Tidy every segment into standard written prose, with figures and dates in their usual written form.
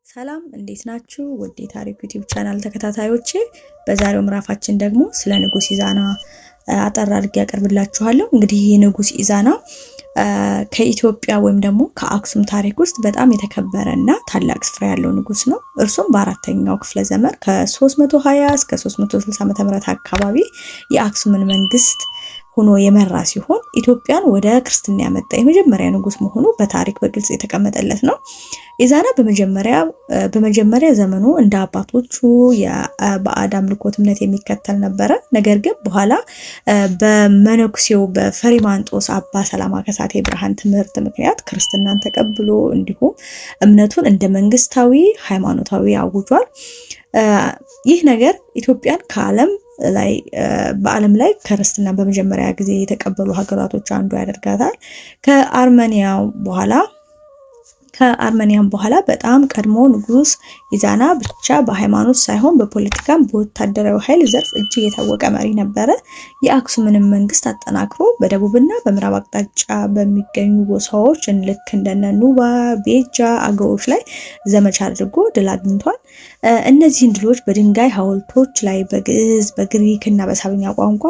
ሰላም እንዴት ናችሁ? ውድ የታሪክ ዩቲዩብ ቻናል ተከታታዮቼ፣ በዛሬው ምዕራፋችን ደግሞ ስለ ንጉስ ኢዛና አጠር አድርጌ ያቀርብላችኋለሁ። እንግዲህ ይህ ንጉስ ኢዛና ከኢትዮጵያ ወይም ደግሞ ከአክሱም ታሪክ ውስጥ በጣም የተከበረና ታላቅ ስፍራ ያለው ንጉስ ነው። እርሱም በአራተኛው ክፍለ ዘመን ከ320 እስከ 360 ዓ.ም አካባቢ የአክሱምን መንግስት ሆኖ የመራ ሲሆን ኢትዮጵያን ወደ ክርስትና ያመጣ የመጀመሪያ ንጉስ መሆኑ በታሪክ በግልጽ የተቀመጠለት ነው። ኢዛና በመጀመሪያ ዘመኑ እንደ አባቶቹ የባዕድ አምልኮት እምነት የሚከተል ነበረ። ነገር ግን በኋላ በመነኩሴው በፈሪማንጦስ አባ ሰላማ ከሳቴ ብርሃን ትምህርት ምክንያት ክርስትናን ተቀብሎ እንዲሁም እምነቱን እንደ መንግስታዊ ሃይማኖታዊ አውጇል። ይህ ነገር ኢትዮጵያን በዓለም ላይ ክርስትና በመጀመሪያ ጊዜ የተቀበሉ ሀገራቶች አንዱ ያደርጋታል። ከአርመኒያም በኋላ በጣም ቀድሞ ንጉስ ኢዛና ብቻ በሃይማኖት ሳይሆን በፖለቲካም በወታደራዊ ኃይል ዘርፍ እጅግ የታወቀ መሪ ነበረ። የአክሱምንም መንግስት አጠናክሮ በደቡብና በምዕራብ አቅጣጫ በሚገኙ ጎሳዎች ልክ እንደነ ኑባ፣ ቤጃ አገዎች ላይ ዘመቻ አድርጎ ድል አግኝቷል። እነዚህን ድሎች በድንጋይ ሐውልቶች ላይ በግዕዝ፣ በግሪክ እና በሳብኛ ቋንቋ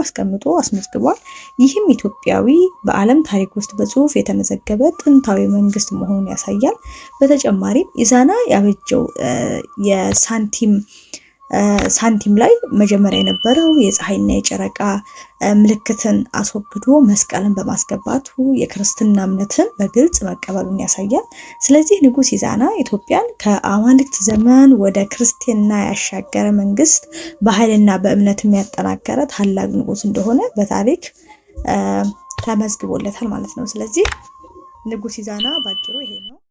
አስመዝግቧል። ይህም ኢትዮጵያዊ በዓለም ታሪክ ውስጥ በጽሁፍ የተመዘገበ ጥንታዊ መንግስት መሆኑን ያሳያል። በተጨማሪም ኢዛና ያበጀው ሳንቲም ላይ መጀመሪያ የነበረው የፀሐይና የጨረቃ ምልክትን አስወግዶ መስቀልን በማስገባቱ የክርስትና እምነትን በግልጽ መቀበሉን ያሳያል። ስለዚህ ንጉስ ኢዛና ኢትዮጵያን ከአማልክት ዘመን ወደ ክርስትና ያሻገረ መንግስት፣ በኃይልና በእምነት የሚያጠናከረ ታላቅ ንጉስ እንደሆነ በታሪክ ተመዝግቦለታል ማለት ነው። ስለዚህ ንጉስ ኢዛና ባጭሩ ይሄ ነው።